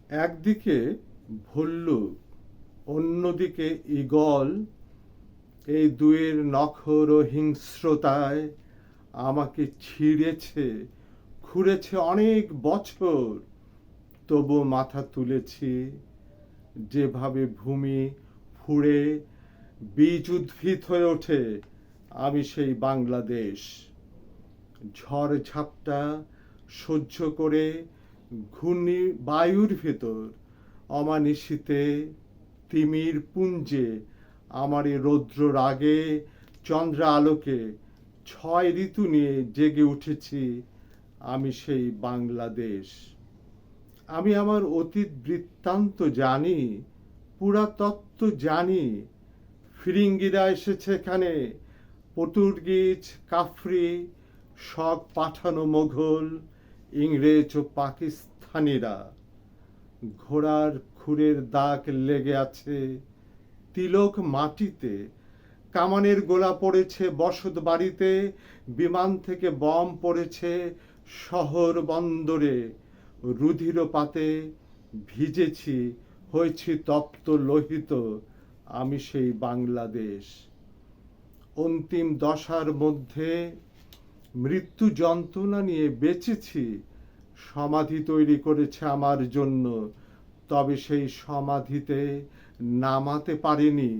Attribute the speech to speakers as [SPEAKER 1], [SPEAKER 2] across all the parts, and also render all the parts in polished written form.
[SPEAKER 1] একদিকে ভল্লুক, অন্যদিকে ঈগল, এই দুয়ের নখর ও হিংস্রতায় আমাকে ছিঁড়েছে, খুঁড়েছে অনেক বছর। তবু মাথা তুলেছি, যেভাবে ভূমি ফুঁড়ে বীজ উদ্ভিদ হয়ে ওঠে, আমি সেই বাংলাদেশ। ঝড় ঝাপটা সহ্য করে ঘূর্ণি বায়ুর ভেতর অমানিশিতে তিমির পুঞ্জে আমার এই রৌদ্র রাগে চন্দ্র আলোকে 6 ঋতু নিয়ে জেগে উঠেছি, আমি সেই বাংলাদেশ। আমি আমার অতীত বৃত্তান্ত জানি, পুরাতত্ত্ব জানি। ফিরিঙ্গিরা এসেছে এখানে, পর্তুগিজ, কাফরি, শক পাঠানো মোঘল, ইংরেজ ও পাকিস্তানিরা। ঘোড়ার খুরের দাগ লেগে আছে তিলক মাটিতে, কামানের গোলা পড়েছে বসত বাড়িতে, বিমান থেকে বম পড়েছে শহর বন্দরে। রুধির পাতে ভিজেছি, হয়েছি তপ্ত লোহিত, আমি সেই বাংলাদেশ। অন্তিম দশার মধ্যে মৃত্যু যন্ত্রণা নিয়ে বেঁচেছি, সমাধি তৈরি করেছে আমার জন্য, তবে সেই সমাধিতে নামাতে পারিনি।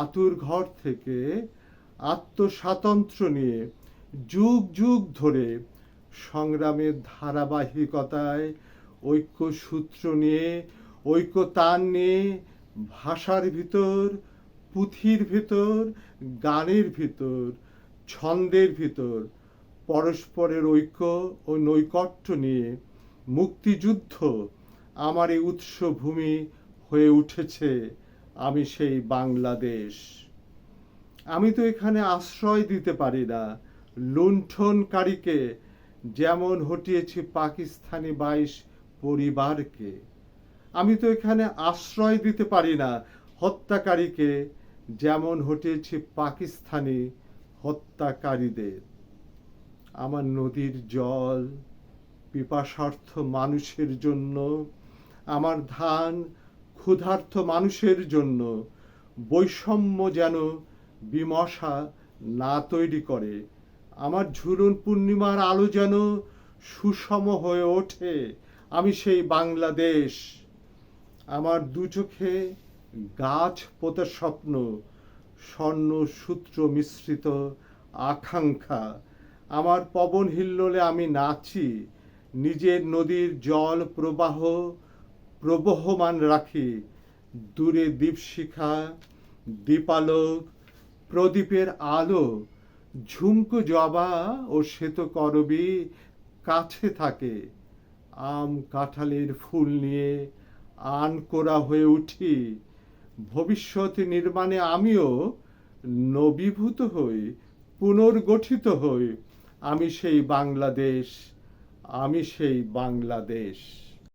[SPEAKER 1] আতুর ঘর থেকে আত্মস্বাতন্ত্র্য নিয়ে যুগ যুগ ধরে সংগ্রামের ধারাবাহিকতায় ঐক্যসূত্র নিয়ে, ঐক্যতান নিয়ে, ভাষার ভিতর, পুঁথির ভিতর, গানের ভিতর, ছন্দের ভিতর পরস্পরের ঐক্য ও নৈকট্য নিয়ে মুক্তিযুদ্ধ আমার এই উৎসভূমি হয়ে উঠেছে, আমি সেই বাংলাদেশ। আমি তো এখানে আশ্রয় দিতে পারি না লুণ্ঠনকারীকে, যেমন হটিয়েছি পাকিস্তানি 22 পরিবারকে। আমি তো এখানে আশ্রয় দিতে পারি না হত্যাকারীকে, যেমন হটিয়েছি পাকিস্তানি হত্যাকারীদের। আমার নদীর জল পিপাসার্থ মানুষের জন্য, আমার ধান ক্ষুধার্ত মানুষের জন্য। বৈষম্য যেন বিমশা না তৈরি করে, আমার ঝুলন পূর্ণিমার আলো যেন সুষম হয়ে ওঠে, আমি সেই বাংলাদেশ। আমার দু চোখে গাছ পোতার স্বপ্ন, স্বর্ণ সূত্র মিশ্রিত আকাঙ্ক্ষা। আমার পবন হিল্লোলে আমি নাচি, নিজের নদীর জল প্রবাহ প্রবহমান রাখি। দূরে দীপশিখা, দীপালোক, প্রদীপের আলো, ঝুমকো জবা ও শ্বেত করবী কাছে থাকে। আম কাঁঠালের ফুল নিয়ে আনকোরা হয়ে উঠি। ভবিষ্যৎ নির্মাণে আমিও নবীভূত হই, পুনর্গঠিত হই, আমি সেই বাংলাদেশ, আমি সেই বাংলাদেশ।